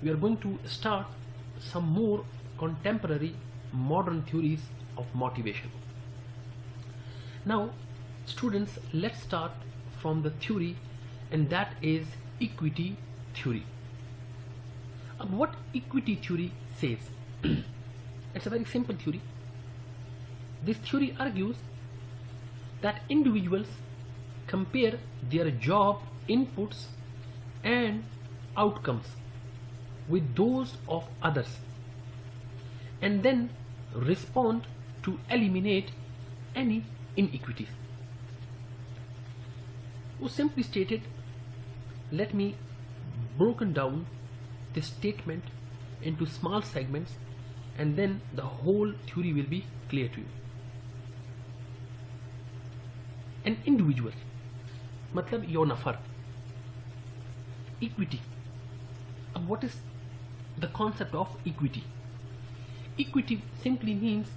we are going to start some more contemporary modern theories of motivation. Now students, let's start from the theory, and that is equity theory. What equity theory says? It's a very simple theory. This theory argues that individuals compare their job inputs and outcomes with those of others and then respond to eliminate any inequities. Or simply stated, let me broken down this statement into small segments, and then the whole theory will be clear to you. An individual, matlab your nafar. Equity. What is the concept of equity? Equity simply means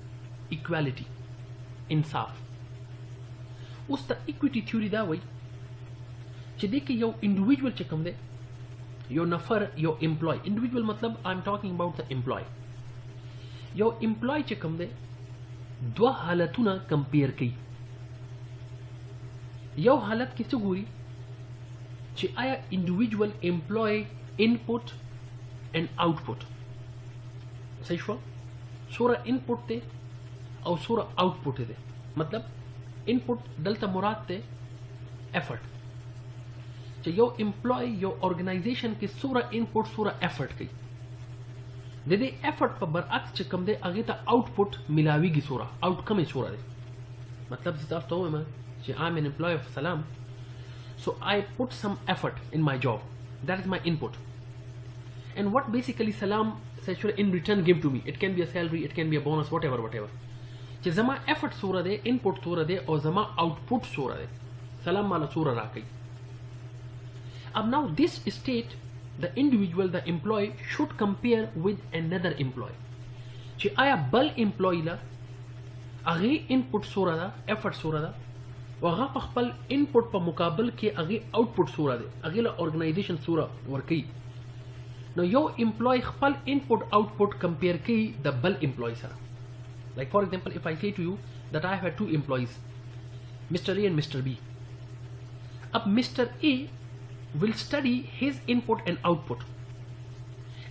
equality, insaf. Us the equity theory da way che dekhe yo individual che kam de yo nafar yo employee. Individual matlab I'm talking about the employee. Yo employee che kam de dwa halatuna compare ki. Yo halat ki chuguri che aya individual employee input and output. सही शो सूरा इनपुट थे और सूरा आउटपुट थे. मतलब इनपुट दलता मुराद थे एफर्ट. जो यो एम्प्लॉय यो ऑर्गेनाइजेशन के सूरा इनपुट सूरा एफर्ट की दे दे एफर्ट पर बरअक्स चकम दे आगे ता आउटपुट मिलावी की सूरा आउटकम है सूरा दे. मतलब जिस तो मैं जे I am an employee of सलाम, so I put some effort in my job. That is my input. And what basically Salam in return give to me? It can be a salary, it can be a bonus, whatever. जे जमा effort सूरा दे, input सूरा दे और जमा output सूरा दे. Salam माला सूरा राकी. अब now this state, the individual, the employee should compare with another employee. जे आया बल employee ला आगे input सूरा दा, effort सूरा दा, वहाँ पर खपल इनपुट पर मुकाबल के आगे आउटपुट सूरा दे, अगला ऑर्गेनाइजेशन सूरा वर्की. नो यो एम्प्लॉय खपल इनपुट आउटपुट कंपेयर की द बल employee sir. Like for example, if I say to you that I have two employees, mister A and mister B. अब mister A will study his input and output,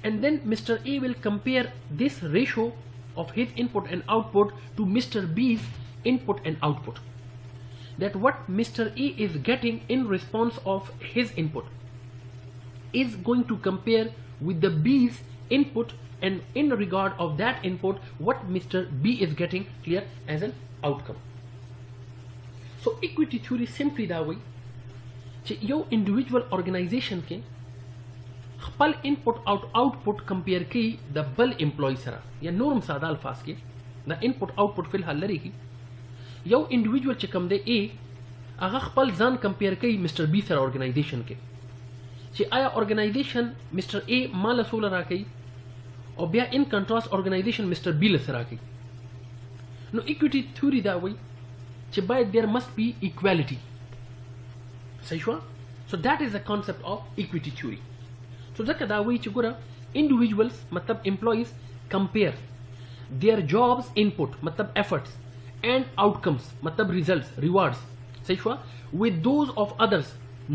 and then mister A will compare this ratio of his input and output to mister B's input and output. That what Mr. A is getting in response of his input is going to compare with the B's input, and in regard of that input what Mr. B is getting clear as an outcome. So equity theory simply that way che yo individual organization ke khpal input output compare ki the bal employee sara ya norm sada alfaz ke the input output fil hal lari ki यो इंडिविजुअल चकम दे ए आगा खपल जान कंपेयर कई mister B sir organisation के चे आया organization mister A माल सोलर राकई और बिया in contrast organization mister B लसर राकई. नो इक्विटी थ्योरी दा वे चे बाय देयर मस्ट बी इक्वालिटी. सही हुआ. So that is the concept of equity theory. सो जका दा वे चे गुरा इंडिविजुअल्स मतलब employees compare their jobs input मतलब efforts and outcomes matlab results, rewards, sahi hua, with those of others,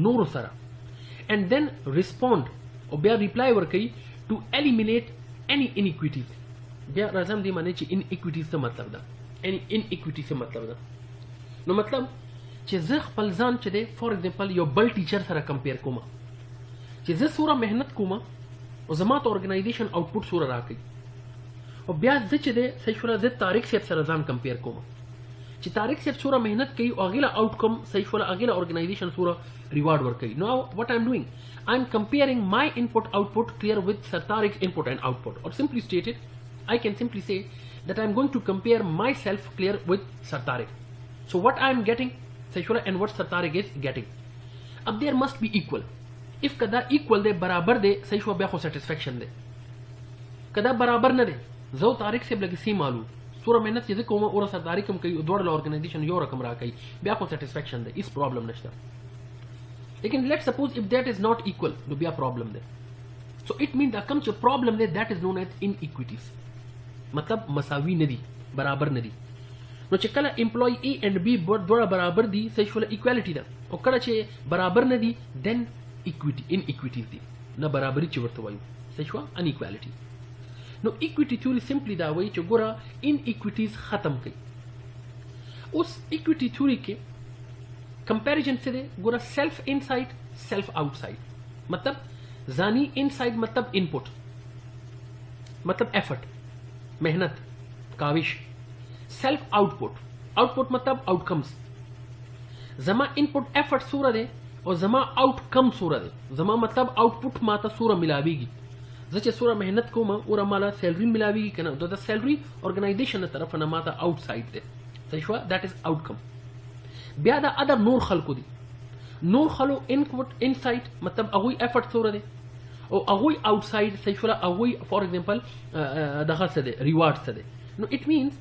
no sara, and then respond or be reply warkai to eliminate any inequities. Be razam di mane che inequities se matlab da, any inequity se matlab da. No matlab che ze khpal zan che de for example your bal teacher sara compare koma che ze sura mehnat koma o zamat organization output sura rakai और ब्याज जे चे दे सही शुरा जे तारीख से अफसर रजान compare coma चे तारीख से सूरा मेहनत कई और अगला आउटकम सही शुरा अगला ऑर्गेनाइजेशन सूरा रिवार्ड वर्क कई. Now what I am doing, I am comparing my input output clear with sir Tariq input and output. और simply stated I can simply say that I am going to compare myself clear with sir Tariq. So what I am getting सही शुरा and what sir Tariq is getting. अब there must be equal. If कदा equal दे बराबर दे सही शुरा ब्याखो सेटिस्फेक्शन दे, कदा बराबर न दे जो तारीख से लगी सी मालूम सूरा मेहनत चीजें को और सर तारीख हम कई दौड़ ऑर्गेनाइजेशन यो रकम रहा कई ब्या को सेटिस्फेक्शन दे, इस प्रॉब्लम नश्ता. लेकिन let suppose if that is not equal तो ब्या प्रॉब्लम दे. So it means that comes a problem there that is known as inequities. मतलब मसावी नदी बराबर नदी नो चे कला एम्प्लॉय ए एंड बी दोड़ा बराबर दी सही वाला इक्वालिटी दा और कला चे बराबर नदी देन इक्विटी inequities दी ना बराबरी चे वर्त वायु सही वाला अनइक्वालिटी नो इक्विटी थ्योरी सिंपली दा वही चे गोरा inequities खत्म कई उस इक्विटी थ्योरी के कंपैरिजन से दे गोरा सेल्फ इनसाइड सेल्फ आउटसाइड मतलब जानी इनसाइड मतलब इनपुट मतलब एफर्ट मेहनत काविश सेल्फ आउटपुट आउटपुट मतलब आउटकम्स जमा इनपुट एफर्ट सूरत है और जमा आउटकम सूरत है जमा मतलब आउटपुट माता सूरा मिलावेगी जैसे सूरा मेहनत को मा और माला सैलरी मिलावेगी कहना तो द सैलरी ऑर्गेनाइजेशन तरफ ना माता आउटसाइड दे सही दैट इज आउटकम ब्यादा अदर नूर खल को दी नूर खलो इनपुट इनसाइड मतलब अगुई एफर्ट सूरत है और अगुई आउटसाइड सही अगुई फॉर एग्जांपल दखा से दे रिवार्ड से दे नो it means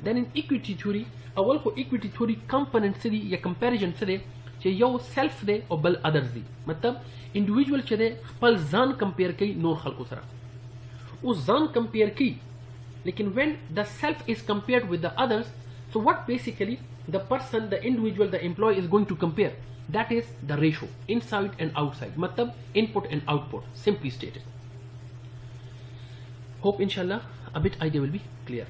then in equity theory अवल को इक्विटी थ्योरी कंपोनेंट से दी या कंपैरिजन से दे चे यो सेल्फ दे और बल अदर्स दी मतलब इंडिविजुअल चे दे पल जान कंपेयर कई नूर खल को सरा उस जान कंपेयर की लेकिन when the self is compared with the others so what basically the person the individual the employee is going to compare that is the ratio inside and outside matlab input and output simply stated hope inshallah a bit idea will be clear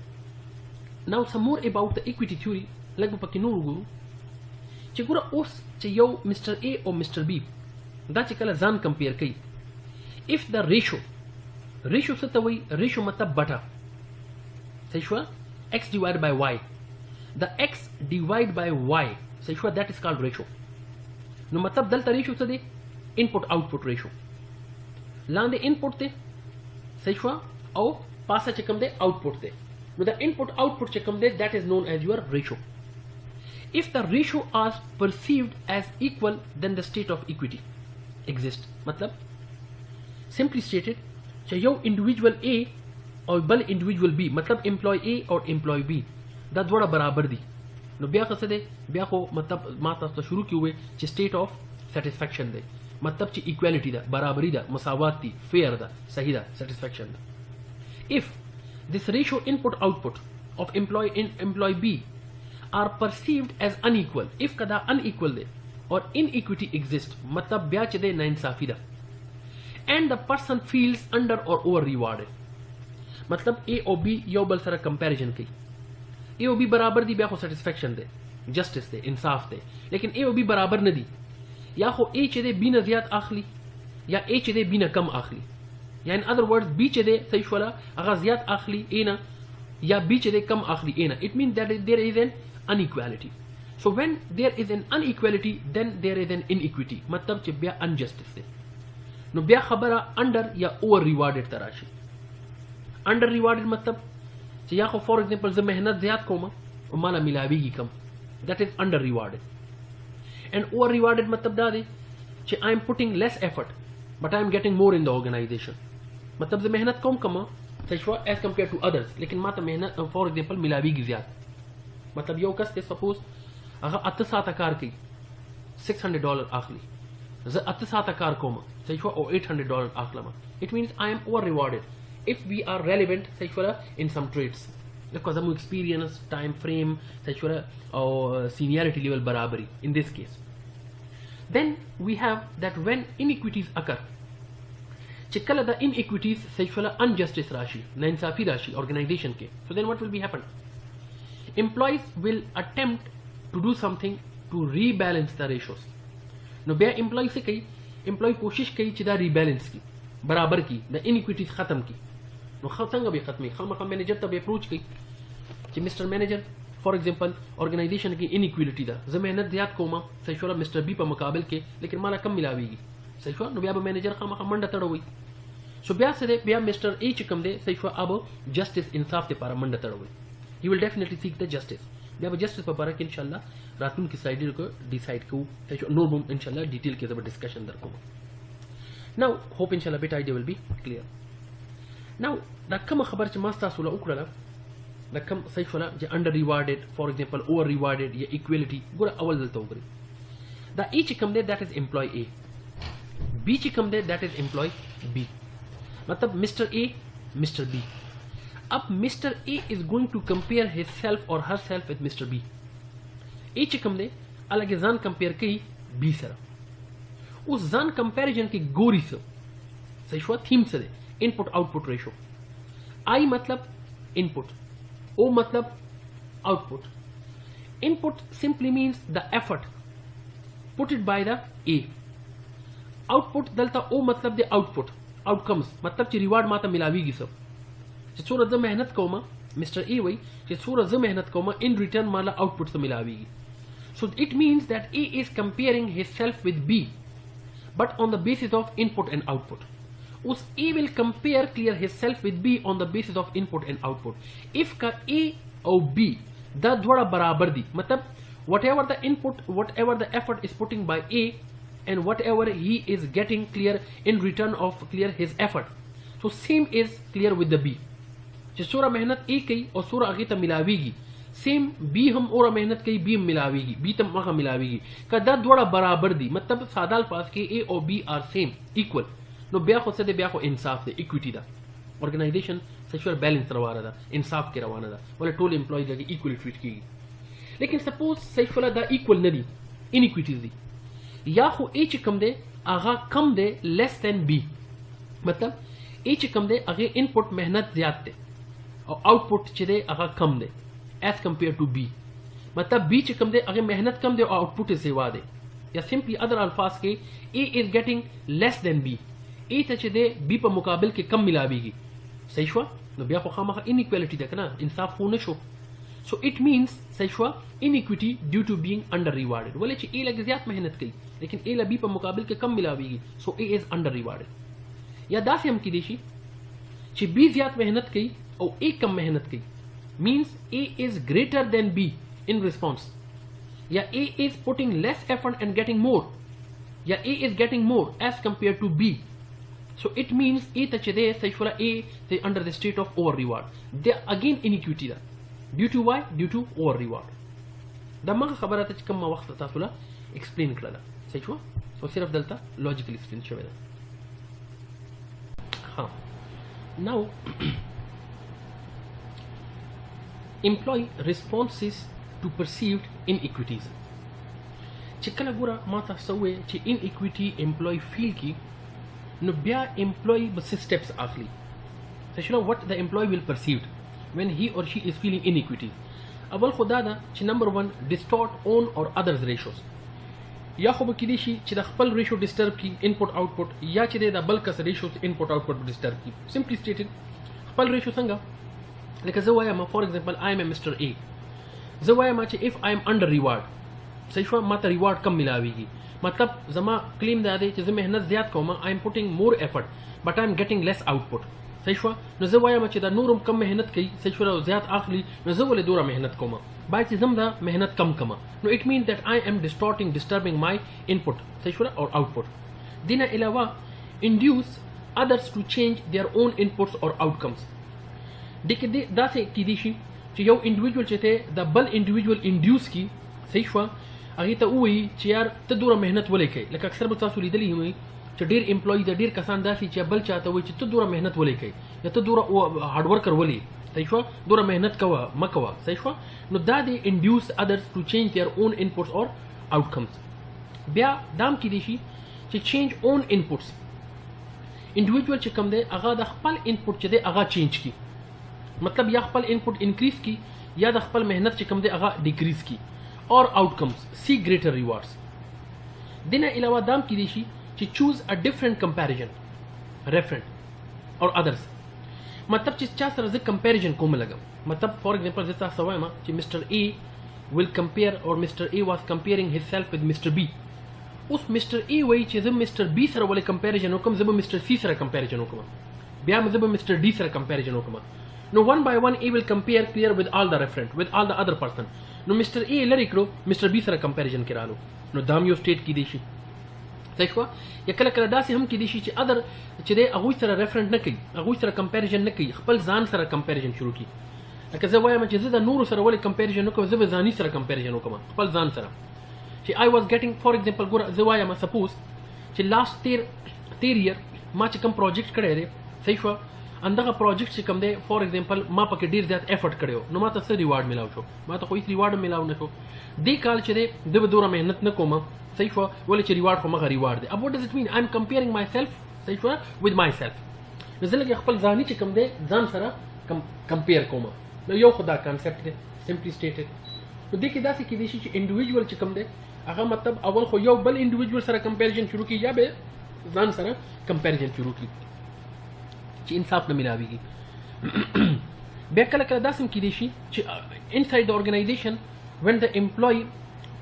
now some more about the equity theory lagbu pakino guru chegura os cheyo Mr. A or Mr. B da chekala zan compare kai if the ratio satawai ratio matlab bata sayshwa x divided by y the x divided by y sayshwa that is called ratio no matlab dalta ratio se de input output ratio lande input te sayshwa aw pasa chekam de output te no the input output chekam de that is known as your ratio if the ratio are perceived as equal then the state of equity exists matlab simply stated chayo individual A और बल individual B मतलब एम्प्लॉय ए और employ B दा दोड़ा बराबर दी नो ब्या कसे दे ब्या को मतलब माता तो शुरू की हुए च स्टेट ऑफ सेटिस्फैक्शन दे मतलब च इक्वालिटी दा बराबरी दा मसावत दी फेयर दा सही दा सेटिस्फैक्शन दा if this ratio input output of employee B are perceived as unequal if कदा अनइक्वल दे और इनइक्विटी एग्जिस्ट मतलब ब्या च दे नाइंसाफी दा and the person feels under or over rewarded मतलब ए और बी यो बल सारा कंपैरिजन की ए और बी बराबर दी ब्या को सेटिस्फैक्शन दे जस्टिस दे इंसाफ दे लेकिन ए और बी बराबर न दी या को ए चे दे बी न ज्यादा आखली या ए चे दे बी न कम आखली या इन अदर वर्ड्स बी चे दे सही वाला अगर ज्यादा आखली ए ना या बी चे दे कम आखली ए ना it mean that there is an inequality so when there is an inequality then there is an inequity मतलब चे ब्या अनजस्टिस दे नो ब्या खबरा अंडर या ओवर रिवार्डेड तराशी अंडर रिवार्डेड मतलब या को फॉर एग्जांपल ज मेहनत ज्यादा कोमा और माला मिलावेगी कम that is under rewarded and over rewarded मतलब दा दे I am putting less effort but I am getting more in the organization मतलब ज मेहनत कम कमा सही एज कंपेयर टू अदर्स लेकिन माता मेहनत फॉर एग्जांपल मिलावेगी ज्यादा मतलब यो कस्ते सपोज अगर अत सात आकार की $600 आखली ज अत सात आकार कोमा सही और $800 आखलमा it means I am over rewarded if we are relevant sexual in some traits because of experience time frame sexual or seniority level barabari in this case then we have that when inequities occur chikala the inequities sexual injustice rashi nainsafi rashi organization ke so then what will be happen employees will attempt to do something to rebalance the ratios no be employee se kai employee koshish kai chida rebalance ki बराबर की द इनइक्विटीज खत्म की नो खत्म भी खत्म खामा मैनेजर तब अप्रोच की कि mister manager for example organisation की इनइक्वालिटी दा ज मेहनत ज्यादा कोमा सही मिस्टर बी पर मुकाबल के लेकिन माला कम मिलावेगी सही नो ब्या मैनेजर खामा मंडा तड़ोई सो ब्या से ब्या मिस्टर ए चिकम दे सही अब जस्टिस इंसाफ ते पारा मंडा तड़ोई he will definitely seek the justice ब्या जस्टिस पर पारा के इंशाल्लाह रातुन की साइड को डिसाइड को नो बम इंशाल्लाह डिटेल के जब डिस्कशन दर को now hope inshallah bit idea will be clear now da kama khabar ch masta sula ukrala da kam sayfala je under rewarded for example over rewarded ya equality gura awal dal tawgri da e ch kam de that is employee A b ch kam de that is employee B मतलब mister A mister B. अब mister A is going to compare his self और her self with mister B. A च कम दे अलग जान कंपेयर कई B sir. उस जान कंपैरिजन की गोरी से सही शो थीम से दे इनपुट आउटपुट रेशो. आई मतलब इनपुट, ओ मतलब output. Input simply means the effort put it by the A. Output दलता ओ मतलब दे आउटपुट आउटकम्स मतलब ची रिवार्ड माता मिलावीगी सब. सूरत ज मेहनत कोमा मिस्टर ए वही ची सूरत ज मेहनत कोमा इन रिटर्न माला आउटपुट से मिलावीगी. So it means that A is comparing his self with B but on the basis of input and output. उस A will compare clear his self with B on the basis of input and output. If का A और be the थोड़ा बराबर दी मतलब whatever the input, whatever the effort is putting by A and whatever he is getting clear in return of clear his effort, so same is clear with the B. जिस सूरा मेहनत A की और सूरा आगे तक मिलावेगी सेम B हम और मेहनत की B मिलावेगी B तक मगा मिलावेगी का दर थोड़ा बराबर दी मतलब सादाल पास के A और B आर सेम इक्वल. नो ब्या खुद से दे ब्या को इंसाफ दे इक्विटी दा ऑर्गेनाइजेशन सेक्सुअल बैलेंस रवा रहा था इंसाफ के रवाना था बोले टोल एम्प्लॉयज लगे इक्वली ट्रीट की. लेकिन सपोज सही दा इक्वल न दी इनइक्विटीज दी या खो ए च कम दे आगा कम दे लेस देन बी मतलब ए च कम दे आगे इनपुट मेहनत ज्यादा दे और आउटपुट च दे आगा कम दे एज कंपेयर टू बी मतलब बी च कम दे आगे मेहनत कम दे और आउटपुट सेवा दे. या सिंपली अदर अल्फाज के A is getting less than B A च दे बी पर मुकाबल के कम मिलावेगी. सही शो नो ब्या खो खामा इनइक्वालिटी देखना इंसाफ हो न शो. So it means सही हुआ inequity due to being under rewarded. बोले ची A लगे ज्यादा मेहनत की लेकिन A लबी पर मुकाबल के कम मिलावेगी so A is under rewarded. या दासे हम की देशी ची B ज्यादा मेहनत की और A कम मेहनत की means A is greater than B in response. या A is putting less effort and getting more. या A is getting more as compared to B. So it means A तचे दे सही हुआ A they under the state of over reward. They again inequity दा. Due to why? Due to over reward. दम्मा खबरात च कम वक्त तासुला एक्सप्लेन करला सही हुआ और सिर्फ दलता लॉजिकल एक्सप्लेन शवेदा. हाँ now employee responses to perceived inequities. चिकला गुरा माता सवे ची इनइक्विटी एम्प्लॉय फील की नो ब्या एम्प्लॉय बस स्टेप्स आखली सही what the employee will perceived when he or she is feeling inequity. अवल खुदा दा ची number 1 distort own or others ratios. या खो बकीदेशी ची दा खपल रेशो डिस्टर्ब की इनपुट आउटपुट या ची दे दा बल्कस रेशो इनपुट आउटपुट डिस्टर्ब की. सिंपली स्टेटेड खपल रेशो संगा लेकिन जवाया मा for example I am a mister A जवाया मा ची if I am under reward सही हुआ माता रिवार्ड कम मिलावेगी मतलब जमा क्लेम दादे ची मेहनत ज्यादा कोमा I am putting more effort but I am getting less output. सही हुआ न जवाया मचे दा नूरम कम मेहनत की सही हुआ ज्यादा आखली न जवले दूरा मेहनत कोमा बाय चीजम दा मेहनत कम कमा. No it mean that I am distorting disturbing my input सही हुआ और आउटपुट. दिन अलावा induce others to change their own inputs और आउटकम्स. देखिए दा से की दिशी यो इंडिविजुअल चेते द बल इंडिविजुअल इंड्यूस की सही हुआ आगे तो वही यार त दूरा मेहनत वले के लेकिन अक्सर बता सुली दली हुई च डेर एम्प्लॉय द डेर कसान दासी च बल चाहता वही त दूरा मेहनत वले के या त दूरा हार्ड वर्कर वले सही हुआ दूरा मेहनत कवा मकवा सही हुआ नो दा दे induce others to change their own inputs और आउटकम्स. ब्या दाम की दिशी च चेंज ओन इनपुट्स इंडिविजुअल च कम दे आगा द खपल इनपुट च दे आगा चेंज की मतलब या खपल इनपुट इंक्रीज की या द खपल मेहनत च कम दे आगा डिक्रीज की और आउटकम्स सी ग्रेटर रिवार्ड्स. दिन अलावा दाम की दिशी to choose a different comparison referent or others मतलब चीज चाह सर जे कंपैरिजन को में लगा मतलब फॉर एग्जांपल जैसा सवाल में कि मिस्टर ए विल कंपेयर और mister A was comparing himself with mister B उस मिस्टर ए वही चीज मिस्टर बी सर वाले कंपैरिजन हुकम जब मिस्टर सी सर कंपैरिजन हुकम ब्या में जब मिस्टर डी सर कंपैरिजन हुकम no one by one A will compare clear with all the referent with all the other person no mister A लरी करो मिस्टर बी सर कंपैरिजन करा लो नो दाम यो स्टेट की देशी सही हुआ या कल कल दासी हम की दिशी च अदर चदे अगुई सर रेफरेंट न की अगुई सर कंपैरिजन न की खपल जान सर कंपैरिजन शुरू की लकन जवाया में जदा नूर सर वाले कंपैरिजन न को जब जानी सर कंपैरिजन हो कमा खपल जान सर च I was getting for example गुरा जवाया में सपोज च लास्ट 13 ईयर मा च कम प्रोजेक्ट करे रे صحیح شو اندغه پروجیکټ چې کوم دی فور ایگزامپل ما پکې ډیر زیات ایفورت کړو نو ما ته څه ریوارډ ملاو شو ما ته خو هیڅ ریوارډ ملاو نه شو دې کال چې دی د به دوره مهنت نه کوم صحیح شو ولې چې ریوارډ خو مغه ریوارډ دی اب وات ډز اټ مین آی ایم کمپیرینګ مای سیلف صحیح شو with myself نو زه لکه خپل ځاني چې کوم دی ځان سره کمپیر کوم نو یو خدا کانسپټ دی سمپلی سټیټډ نو دې کې داسې کېدای شي چې انډیویډوال چې کوم دی هغه مطلب اول خو یو بل انډیویډوال سره کمپیریزن شروع کی یا به ځان سره کمپیریزن شروع کی چې انصاف نه ملاويږي بیا کله کله داسې کېدای شي چې inside the organization when the employee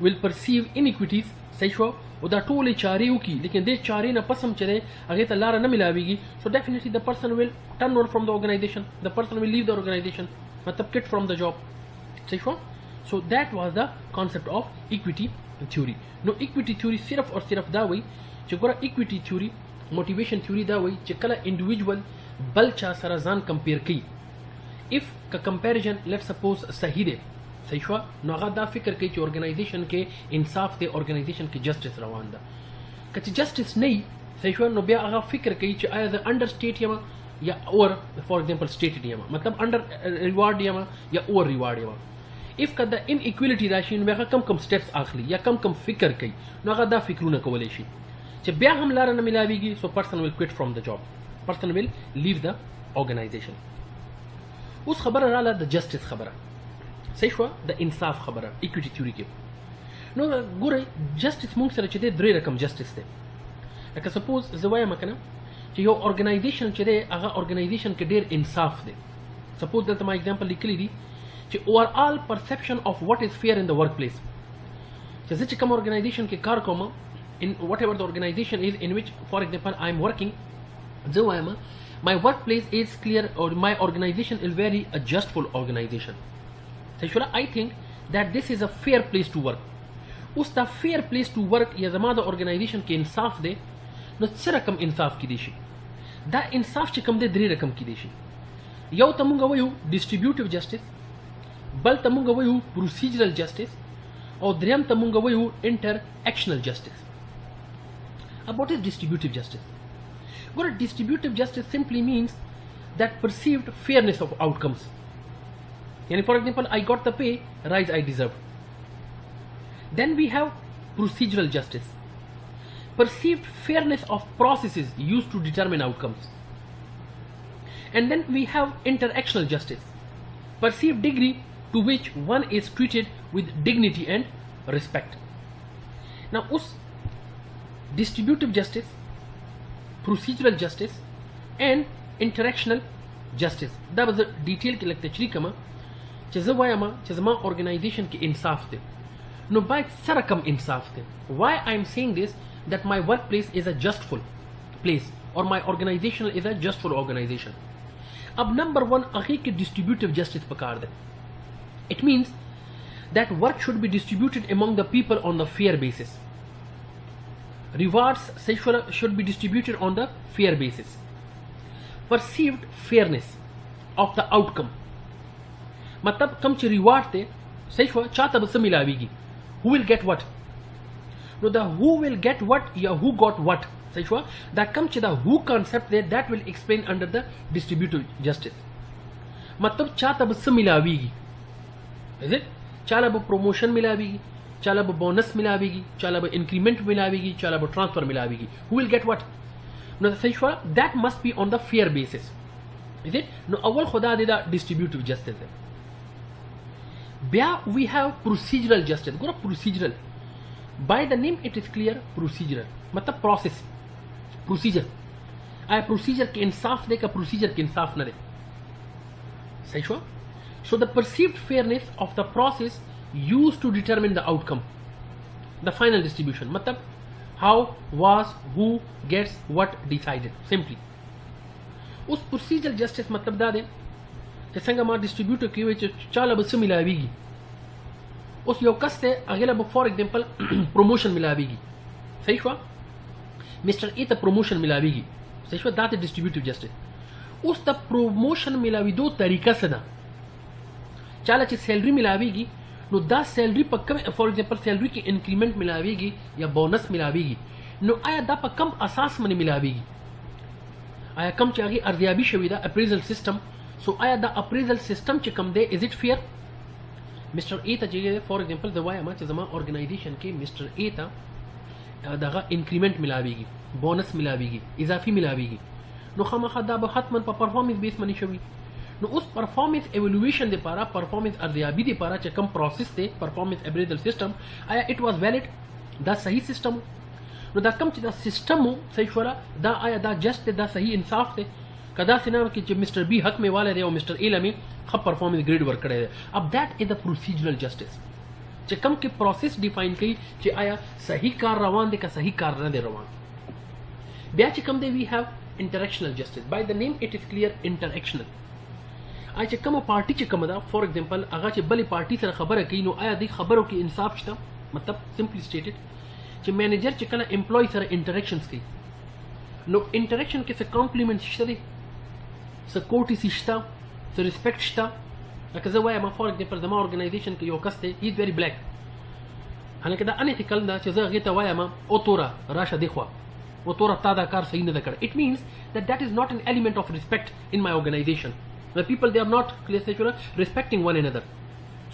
will perceive inequities صحیح شو او دا ټولې چارې وکړي لیکن دې چارې نه پس هم چې دی هغې ته لاره نه ملاویږي so definitely the person will turn on from the organization the person will leave the organization مطلب quit from the job صحیح شو so that was the concept of equity theory نو equity theory صرف اور صرف دا وایي چې ګوره equity theory motivation theory دا وایي چې کله individual بل چا سره ځان کمپیر کوي if که comparison let's suppose صحیح دی صحیح شو نو هغه دا فکر کوي چې ارګنایزیشن کې انصاف دی ارګنایزیشن کې جسټس روان ده که چې جسټس نه وي صحیح شو نو بیا هغه فکر کوي چې آیا زه انډر سټیټ یم یا اور فار ایگزامپل سټیټ یم مطلب انډر ریوارډ یم یا اور ریوارډ یم if که د ان ایکویلیټي راشي نو هغه کم کم سټیپس اخلي یا کم کم فکر کوي نو هغه دا فکرونه کولی شي چې بیا هم لاره نه ملاویږي سو پرسن ویل کویټ فرام د جاب پرسن ویل لیو د ارګنایزیشن اوس خبره رااله د جسټس خبره صحیح شو د انصاف خبره ایکویټي تھیوري کې نو ګوره جسټس موږ سره چې دی درې رقم جسټس دی لکه سپوز زه وایم کنه چې یو ارګنایزیشن چې دی هغه ارګنایزیشن کې ډیر انصاف دی سپوز دلته ما اگزامپل لیکلی دی چې overall perception of what is fair in the workplace چې زه چې کوم ارګنایزیشن کې کار کوم in whatever the organization is in which for example I am working زه وایم my workplace is clear or my organization is very a justful organization so I think that this is a fair place to work اوس دا fair place to work یا زما د organization کې انصاف دی نو څه رقم انصاف کېدی شي دا انصاف چې کوم دی درې رقم کېدی شي یو ته مونږ وایو ډسټریبیوټیو جسټس بل ته مونږ وایو پروسیجرل جسټس او دریم ته مونږ وایو انټر ایکشنل جسټس اب واټ از ډسټریبیوټیو جسټس ګوره ډسټریبیوټیو جسټس simply means that perceived fairness of outcomes yani for example I got the pay rise I deserve then we have procedural justice perceived fairness of processes used to determine outcomes and then we have interactional justice perceived degree to which one is treated with dignity and respect now us distributive justice procedural justice and interactional justice دا به زه ډیټیل کې لږ تشریح کوم چې زه وایم چې زما ارګنایزیشن کې انصاف دی نو باید څه رقم انصاف دی why I am saying this that my workplace is a justful place or my organization is a justful organization اب نمبر 1 هغې کې distributive justice پکار دی it means that work should be distributed among the people on the fair basis rewards should be distributed on the fair basis perceived fairness of the outcome مطلب کم چې ریوارډ دی صحیح شو چاته به څه ملاویږي who will get what نو دا who will get what یا who got what صحیح شو دا کم چې دا who concept دی that will explain under the distributive justice مطلب چاته به څه ملاویږي is it چاله به پروموشن ملاویږي چاله به بونس ملاویږي چاله به انکریمنٹ ملاویږي چاله به ټرانسفر ملاویږي who will get what نو صحیح شو that must be on the fair basis is it نو اول خدا دی دا distributive justice دی بیا we have procedural justice ګوره procedural by the name it is clear procedural مطلب process procedure آیا procedure کې انصاف دی که procedure کې انصاف نه دی صحیح شو so the perceived fairness of the process used to determine the outcome the final distribution matlab how was who gets what decided simply us procedural justice matlab da de چې څنګه ما ډسټریبیوټر کې وي چې چاله به څه ملاویږي اوس یو کس ته هغې له به فار ایگزامپل پروموشن ملاویږي صحیح شوه مسټر ای ته پروموشن ملاویږي صحیح شوه دا ته ډسټریبیوټیو جسټس اوس د پروموشن ملاویدو طریقه څه ده چاله چې سیلري ملاویږي نو دا سیلري په کم فار ایگزامپل سیلري کې انکریمنٹ ملاویږي یا بونس ملاویږي نو آیا دا په کم اساس باندې ملاویږي آیا کم چې هغه ارزیابي شوی دا اپریزل سیستم سو آیا دا اپریزل سیستم چې کم دی از اٹ فیر مستر ای ته چې فور ایگزامپل د وایم چې زما ارګنایزیشن کې مستر ای ته دغه انکریمنٹ ملاويږي بونس ملاويږي اضافي ملاويږي نو خامخا دا به حتما په پرفارمنس بیس باندې شوی نو اوس پرفارمنس ایوالویشن لپاره پرفارمنس ارزیابي لپاره چې کم پروسس دی پرفارمنس اپریزل سیستم آیا اٹ واز ویلډ دا صحیح سیستم نو دا کم چې دا سیستم صحیح شولا دا آیا دا جسٹ دا صحیح انصاف دی کدا سينام کې چې مستر بی حق میں والے دی او مستر ای لمی خپ پرفارمنس گریڈ ورک کړی دی اب دیٹ از د پروسیجرل جسٹس چې کم کې پروسس ډیفاین کړي چې آیا صحیح کار روان دی که صحیح کار نه دی روان بیا چې کم دی وی هاف انټریکشنل جسٹس بای د نیم اٹ از کلیر انټریکشنل آیا چې کومه پارټي چې کومه ده فور ایگزامپل هغه چې بلې پارټي سره خبره کوي نو آیا د خبرو کې انصاف شته مطلب سمپلی سټیټډ چې مینیجر چې کله امپلوي سره انټریکشنز کوي نو انټریکشن کې څه کمپلیمنٹ شته دی څه کوټیسی شته څه ریسپیکټ شته لکه زه وایم فور ایگزامپل زما ارګنایزیشن کې یو کس دی هی از ویری بلیک هلکه دا انیتیکل ده چې زه هغې ته وایم او توره راشه دی خوا او توره تا دا کار صحیح نه ده کړی اټ مینس that is not an element of respect in my organization the people they are not respecting one another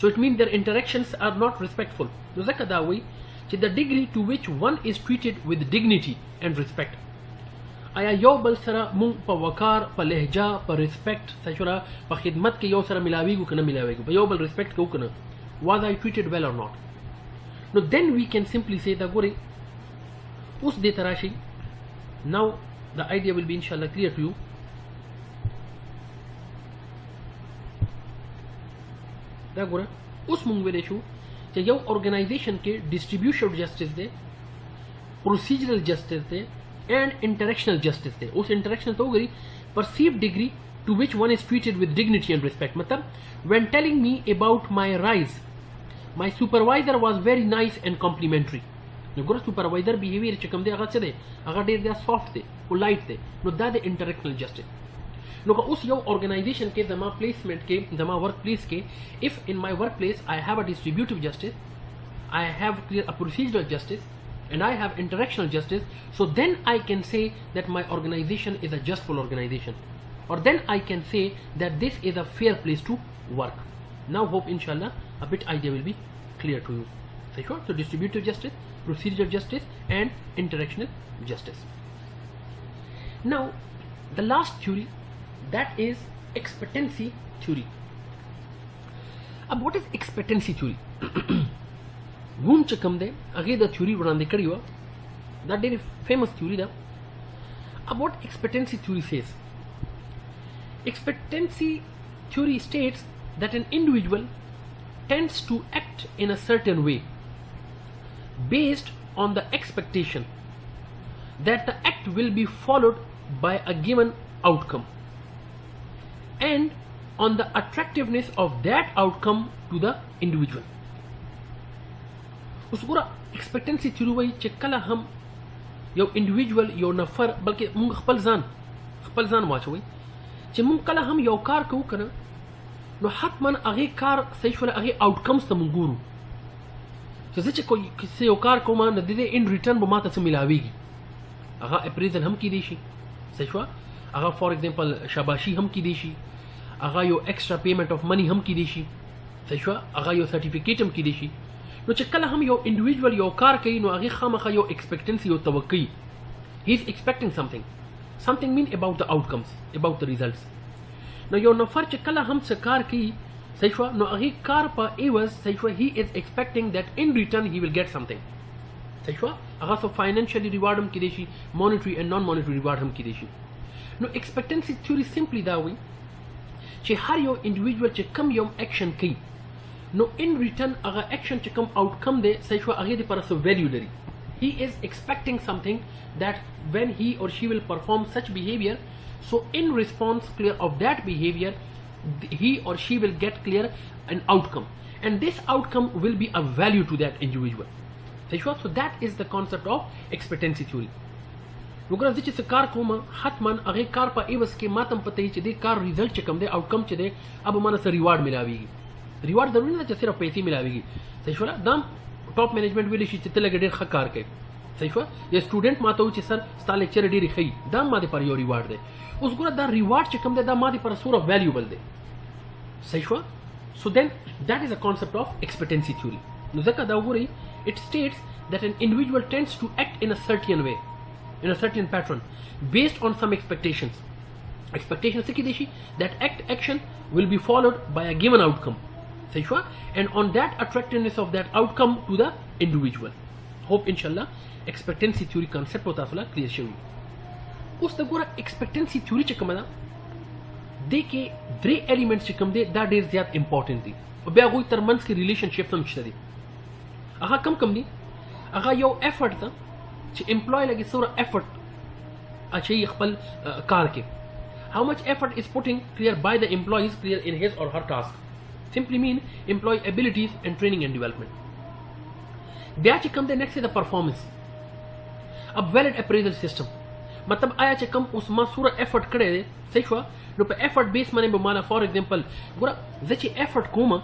so it means their interactions are not respectful نو ځکه دا وایي چې the degree to which one is treated with dignity and respect آیا یو بل سره مونږ په وقار په لهجه په ریسپیکټ سچورا په خدمت کې یو سره ملاویږو کنه ملاویږو په یو بل ریسپیکټ کوو کنه was I treated well or not no then we can simply say دا ګوري اوس دې تراشي now the idea will be inshallah clear to you دا ګوره اوس مونږ ویلی شو چې یو ارګنایزیشن کې ډسټریبیوشن جسټس دی پروسیجرل جسټس دی and interactional justice there us interaction to gari perceived degree to which one is treated with dignity and respect matlab when telling me about my rise my supervisor was very nice and complimentary no gora supervisor behavior چې کوم دی هغه څه دی هغه ډیر دی soft دی polite دی نو دا د interactional justice نو که اوس یو organization کې زما placement کې زما workplace کې if in my workplace I have a distributive justice I have clear a procedural justice and I have interactional justice so then I can say that my organization is a justful organization or then I can say that this is a fair place to work now hope inshallah a bit idea will be clear to you so distributive justice procedural justice and interactional justice now the last theory that is expectancy theory what is expectancy theory ووم چې کوم دی هغې د تھیوري وړاندې کړې وه دا ډېرې فیمس تھیوري ده about expectancy theory says expectancy theory states that an individual tends to act in a certain way based on the expectation that the act will be followed by a given outcome and on the attractiveness of that outcome to the individual اوس ګوره ایکسپیکټنسي تھیوري وایي چې کله هم یو انډیویجول یو نفر بلکې مونږ خپل ځان واچوئ چې مونږ کله هم یو کار کوو که نه نو حتما هغې کار صحیح شوله هغې آوټکمز ته مونږ ګورو چې زه چې یو کار کوم نو د دې ان ریټرن به ما ته څه میلاویږي هغه اپریزل هم کیدی شي صحیح شوه هغه فور ایگزامپل شاباشي هم کیدی شي هغه یو ایکسټرا پیمنٹ اف منی هم کیدی شي صحیح شوه هغه یو سرټیفیکیټ هم کیدی شي نو چې کله هم یو انډیویجول یو کار کوي نو هغې خامخا یو ایکسپیکټنسي یو توقع هی از ایکسپیکټینګ something mean about the outcomes about the results نو یو نفر چې کله هم څه کار کوي صحیح شوه نو هغې کار په ایوز صحیح شوه هی از ایکسپیکټینګ that in return he will get something صحیح شوه هغه څه فاینانشلی ریوارډ هم کیدی شي مونیټري اینڈ نان مونیټري ریوارډ هم کیدی شي نو ایکسپیکټنسي تھیوري سمپلی دا وایي چې هر یو انډیویجول چې کم یو ایکشن کوي نو in return هغه action چې کوم outcome دی صحیح شوه هغې دپاره څه value لري he is expecting something that when he or she will perform such behavior so in response clear of that behavior he or she will get clear an outcome and this outcome will be a value to that individual صحیح شوه so that is the concept of expectancy theory وګوره زه چې څه کار کوم حتما هغې کار په عوض کې ما ته هم پته وي چې دې کار ریزلټ چې کوم دی outcome چې دی اب ما نه څه ریوارډ میلاویږي ریوارډ ضروري نه چې صرف پیسې ملاویږي صحیح شوله دا ټاپ مینجمنټ ویلی شي چې ته لږ ډېر ښه کار کوي صحیح شو یا سټوډنټ ماته و چې سر ستا لیکچر ډېر ښه دا ما د پر یو ریوارډ دی اوس ګوره دا ریوارډ چې کوم دی دا ما د پر سوره ویلیوبل دی صحیح شو so then that is a concept of expectancy theory نو ځکه دا وګورئ it states that an individual tends to act in a certain way in a certain pattern based on some expectations څه کې دی شي that action will be followed by a given outcome صحیح شو and on that attractiveness of that outcome to the individual hope inshallah expectancy theory concept او تاسو لا کلیئر شوی اوس دا ګوره expectancy theory چې کومه ده د کې درې ایلیمنټس چې کوم دي دا ډېر زیات امپورټنت دي او بیا هغوی ترمنځ کې ریلیشنشپ هم شته دي هغه کم دي هغه یو ایفرټ ده چې امپلوی لګي څومره ایفرټ اچوي خپل کار کې how much effort is putting clear by the employees clear in his or her task simply mean employee abilities and training and development بیا چې کوم دی next is the performance a valid appraisal system مطلب آیا چې کوم اوس ما سوره ایفرټ کړی دی صحیح شوه نو په ایفرټ بیس باندې به مالا فار ایگزامپل ګوره زه چې ایفرټ کوم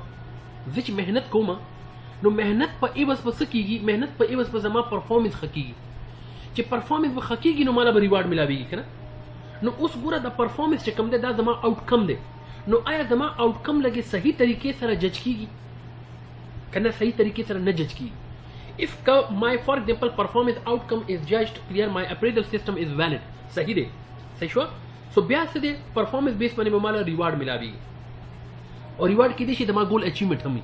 زه چې محنت کوم نو محنت په ایوز په څه کېږي محنت په ایوز په زما پرفارمنس ښه کېږي چې پرفارمنس به ښه کېږي نو مالا به ریوارډ ملاویږي که نه نو اوس ګوره د پرفارمنس چې کوم دی دا زما آوټکم دی نو آیا زما آوټکم لګې صحیح طریقې سره جج کېږي که نه صحیح طریقې سره نه جج کېږي if my for example performance outcome is judged clear my appraisal system is valid صحیح دی صحیح شو so بیا څه دی پرفارمنس بیس باندې به مالا ریوارډ ملاویږي او ریوارډ کېدای شي د ما ګول اچیومنټ هم وي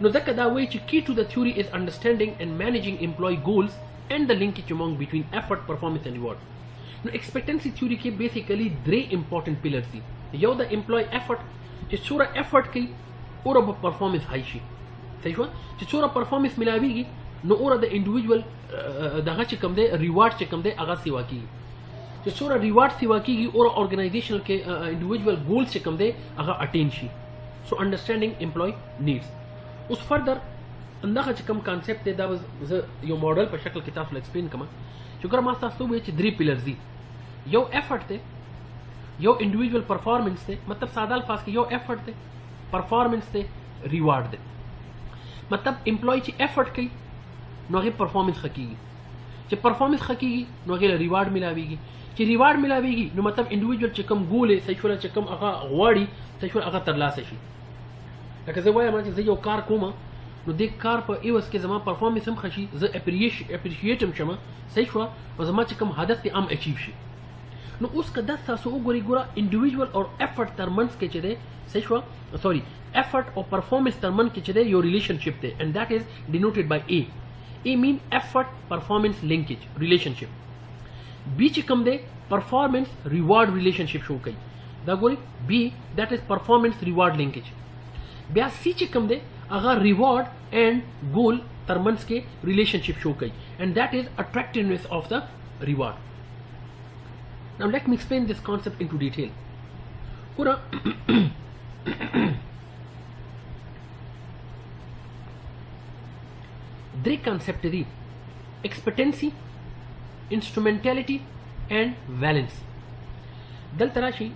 نو ځکه دا وایي چې key to the theory is understanding and managing employee goals and the linkage among between effort performance and reward نو expectancy theory کې بیسیکلی درې امپورټنٹ پیلرز دي یو د امپلوی ایفرټ چې څومره ایفرټ کوي اوره به پرفارمنس های شي صحیح شوه چې څومره پرفارمنس ملاویږي نو اوره د انډیویجول دغه چې کوم دی ریوارډ چې کوم دی هغه سیوا کېږي چې څومره ریوارډ سیوا کېږي اوره ارګنایزیشنل کې انډیویجول ګولز چې کوم دی هغه اټین شي سو انډرسټینډینګ امپلوی نیډز اوس فردر همدغه چې کوم کانسیپټ دی دا زه یو موډل په شکل کې تاسو له ایکسپلین کوم چې ګوره ما تاسو ته ووایي چې درې پیلرز دي یو ایفرټ دی یو انډیویجول پرفارمنس دی مطلب ساده الفاظ کې یو ایفرټ دی پرفارمنس دی ریوارډ دی مطلب امپلوی چې ایفرټ کوي نو هغې پرفارمنس ښه کېږي چې پرفارمنس ښه کېږي نو هغې له ریوارډ ملاویږي چې ریوارډ ملاویږي نو مطلب انډیویجول چې کوم ګول یې صحیح شوله چې کوم هغه غواړي صحیح شوله هغه ترلاسه شي لکه زه وایم چې زه یو کار کوم نو دې کار په ایوز کې زما پرفارمنس هم ښه شي زه اپریشیټ هم شم صحیح شوه او زما چې کوم هدف دی هم اچیو شي نو اوس که دا تاسو وګورئ ګوره انډیویجول او ایفرټ ترمنځ کې چې دی صحیح شوه سوري ایفرټ او پرفارمنس ترمنځ کې چې دی یو ریلیشنشپ دی and that is denoted by A mean effort performance linkage relationship B چې کوم دی performance reward relationship شو کوي دا ګورئ B that is performance reward linkage بیا C چې کوم دی هغه reward and goal ترمنځ کې relationship شو کوي and that is attractiveness of the reward now let me explain this concept into detail ګوره درې کانسیپټ دي expectancy instrumentality and valence دلته راشي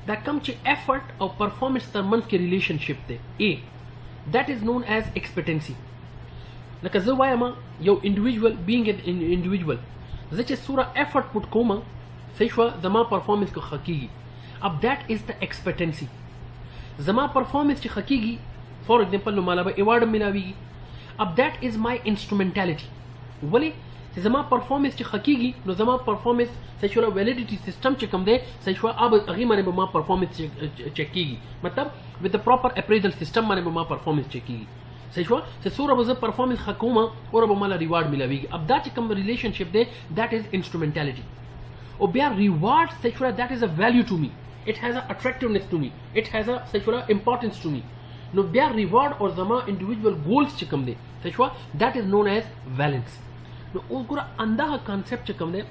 دا کوم چې effort او performance ترمنځ کې relationship دی A that is known as expectancy لکه زه وایم یو individual being an individual زه چې څومره effort پټ کوم صحیح شوه زما پرفارمنس کې ښه کېږي اب that is the expectancy زما پرفارمنس چې ښه کېږي فار ایگزامپل نو مالا به ایوارډ ملاویږي اب that is my instrumentality ولې چې زما پرفارمنس چې ښه کېږي نو زما پرفارمنس صحیح شوه ویلیډیټي سیسټم چې کوم دی صحیح شوه اب هغې باندې به ما پرفارمنس چیک کېږي مطلب with the proper appraisal system باندې به ما پرفارمنس چیک کېږي صحیح شوه چې څومره به زه پرفارمنس ښه کوم اوره به مالا ریوارډ ملاویږي اب دا چې کوم ریلیشنشپ دی that is instrumentality او بیا ریوارډ صحیح شوه that is a value to me it has a attractiveness to me it has a صحیح شوه importance to me نو بیا ریوارډ او زما انډیویجول ګولز چې کوم دی صحیح شوه that is known as valence نو اوس ګوره همدغه کانسیپټ چې کوم دی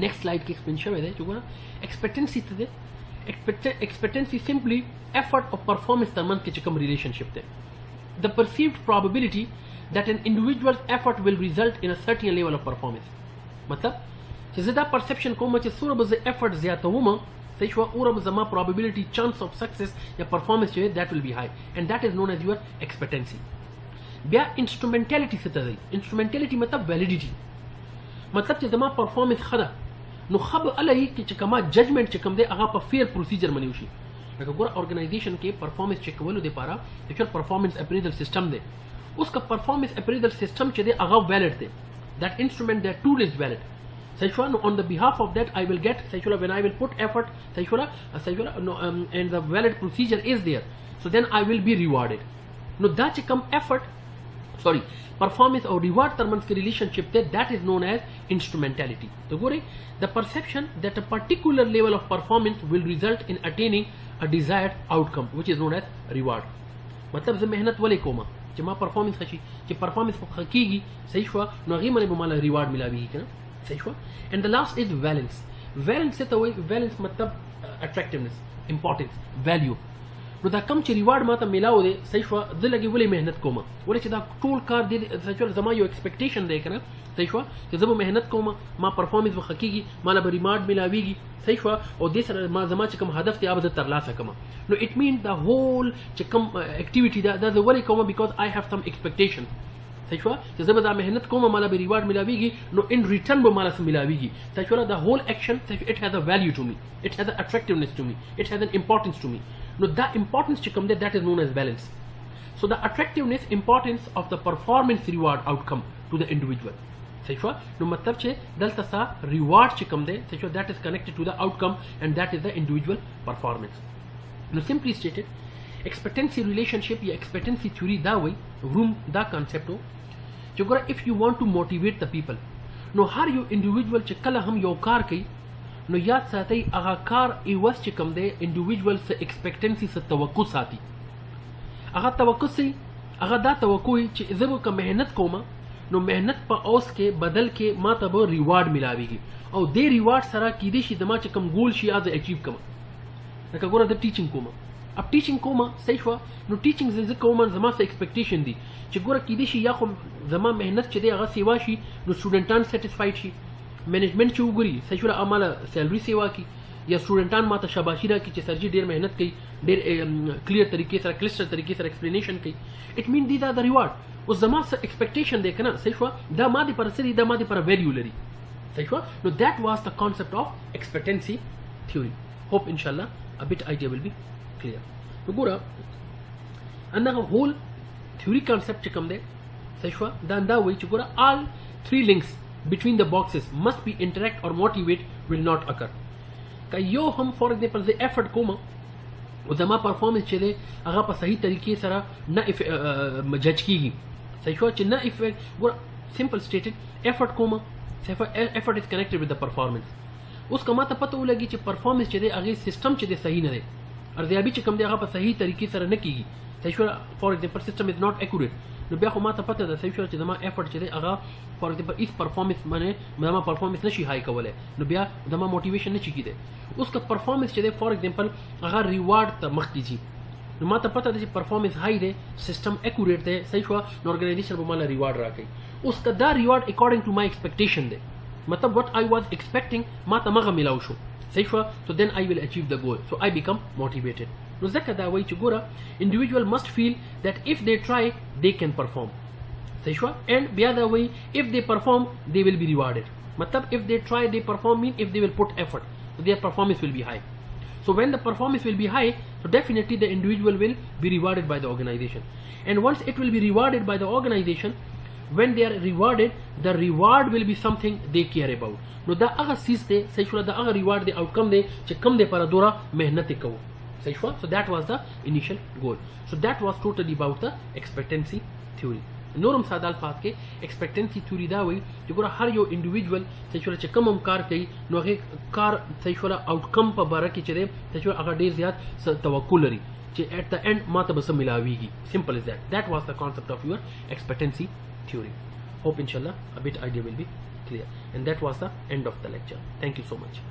نیکسټ سلاید کې ایکسپلین شوی دی چې ګوره ایکسپیکټنسي څه دی expectancy simply effort or performance ترمنځ کې چې کوم ریلیشنشپ دی the perceived probability that an individual's effort will result in a certain level of performance مطلب چې زه دا پرسپشن کوم چې څومره به زه ایفرټ زیاتوم صحیح شوه اوره به زما probability chance of success یا performance چې that will be high and that is known as your expectancy بیا انسټرومنټالټي څه ته دی انسټرومنټالټي مطلب ویلیډیټي مطلب چې زما پرفارمنس ښه ده نو ښه به هله وي چې کما ججمنټ چې کوم دی هغه په فیر پروسیجر باندې وشي لکه ګوره ارګنایزیشن کې پرفارمنس چیک کولو دپاره ایکچوال پرفارمنس اپریزل سیسټم دی اوس که پرفارمنس اپریزل سیسټم چې دی هغه ویلډ دی that instrument that tool is valid no, on the behalf of that I will get when I will put effort no, and the valid procedure is there so then I will be rewarded no that come effort performance or reward terms ke relationship that is known as instrumentality so the perception that a particular level of performance will result in attaining a desired outcome which is known as reward matlab ze mehnat wale koma چې ما پرفارمنس خشي چې پرفارمنس په کېږي صحیح شو نو هغې باندې به ماله ریوارډ ملاویږي که نه صحیح شو اینڈ د لاست از ویلنس ویلنس څه ته وایي ویلنس مطلب اټریکټیونس امپورټنس ویلیو نو دا کم چې ریوارډ ما ته میلاو دی صحیح شوه زه لږې ولې محنت کوم ولې چې دا ټول کار دی صحیح شوه زما یو ایکسپیکټیشن دی که نه صحیح شوه چې زه به محنت کوم ما پرفارمنس به ښه کېږي ماله به ریوارډ میلاویږي صحیح شوه او دې سره ما زما چې کوم هدف دی هغه به زه ترلاسه کوم نو اټ مین دا هول چې کوم اکټیویټي ده دا زه ولې کوم بیکاز آی هیو سم ایکسپیکټیشن صحیح شوه چې زه به دا محنت کوم ماله به ریوارډ میلاویږي نو ان ریټرن به ماله څه میلاویږي صحیح شوه دا هول ایکشن اټ هیز ا ویلیو ټو می اټ هیز ا اټریکټیونس ټو می اټ هیز ان امپورټنس ټو می no that importance چې کوم دی that is known as balance so the attractiveness importance of the performance reward outcome to the individual صحیح شو نو مطلب چې دلته سا ریوارډ چې کوم دی صحیح شو that is connected to the outcome and that is the individual performance no simply stated expectancy relationship یا expectancy theory دا وایي روم دا کانسپټ و چې ګوره if you want to motivate the people نو هر یو individual چې کله هم یو کار کوي نو یاد ساتئ هغه کار ایوس چې کوم دی انډیویژوال څه ایکسپیکټنسي څه توقع ساتي هغه توقع سي هغه دا توقع چې زه به که محنت کوم نو محنت په اوس کې بدل کې ما ته به ریوارډ میلاویږي او دې ریوارډ سره کیدای شي زما چې کوم ګول شي هغه اچیو کوم لکه ګوره زه ټیچینګ کوم اب ټیچینګ کوم صحیح شوه نو ټیچینګ زه کوم زما څه ایکسپیکټیشن دي چې ګوره کیدای شي یا خو زما محنت چې دی هغه سیوا شي نو سټوډنټان سیټسفاید شي مینجمنٹ چې وګوري صحیح شوه اماله سیلري سیوا کی یا سټوډنټان ماته شاباشي راکړي چې سر جي ډېر محنت کوي ډېر کلیر طریقې سره کلسټر طریقې سره ایکسپلینیشن کوي اټ مین دی دا د ریوارډ اوس زما څه ایکسپیکټیشن دی که نه صحیح شوه دا ما دې پر څه دي دا ما دې پر ویلیو لري صحیح شوه نو دیٹ واز د کانسپټ آف ایکسپیکټنسي تھیوري ہوپ انشاءالله ا بٹ idea will be clear نو ګوره همدغه هول تھیوري کانسپټ چې کوم دی صحیح شوه دا وایي چې ګوره all three links between the boxes must be interact or motivate will not occur که یو هم فور ایگزامپل زه ایفرټ کوم او زما پرفارمنس چې دی هغه په صحیح طریقې سره نه جج کیږي صحیح شو چې نه ګوره سمپل سټیټډ ایفرټ کوم ایفرټ از کنیکټډ ود د پرفارمنس اوس که ماته پته ولګي چې پرفارمنس چې دی هغې سیسټم چې دی صحیح نه دی ارزیابي چې کوم دی هغه په صحیح طریقې سره نه کیږي صحیح شو فور ایگزامپل سیسټم از ناٹ ایکوریټ نو بیا خو ماته پته ده صحیح شو چې زما ایفرټ چې دی هغه فور ایگزامپل هیڅ پرفارمنس باندې زما پرفارمنس نشي های کولی نو بیا زما موټیویشن نشي کیدی اوس که پرفارمنس چې دی فور ایگزامپل هغه ریوارډ ته مخکې ځي نو ماته پته ده چې پرفارمنس های دی سیسټم ایکوریټ دی صحیح شو نو ارګنایزیشن به ماله ریوارډ راکوي اوس که دا ریوارډ اکارډنګ ټو مای ایکسپیکټیشن دی مطلب وٹ آئی واز ایکسپیکټنګ ماته مغه میلاو شو صحیح شو so then I will achieve the goal so I become motivated نو ځکه دا وایي چې ګوره individual must feel that if they try they can perform صحیح شو and بیا دا وایي if they perform they will be rewarded مطلب if they try they perform mean if they will put effort so their performance will be high so when the performance will be high so definitely the individual will be rewarded by the organization and once it will be rewarded by the organization when they are rewarded the reward will be something they care about نو دا هغه سیز دی صحیح شو دا هغه ریوارډ دی آوټکم دی چې کم دی پر دوره محنت کوو صحیح شو so that was the initial goal so that was totally about the expectancy theory نورم ساده الفاظ کې expectancy theory دا وایي چې ګوره هر یو انډیویژوال صحیح شو چې کوم هم کار کوي نو هغې کار صحیح شو آوټکم په باره کې چې دی صحیح شو هغه ډېر زیات توقع لري چې at the end ماته به څه میلاویږي simple as that was the concept of your expectancy theory hope inshallah a bit idea will be clear and that was the end of the lecture thank you so much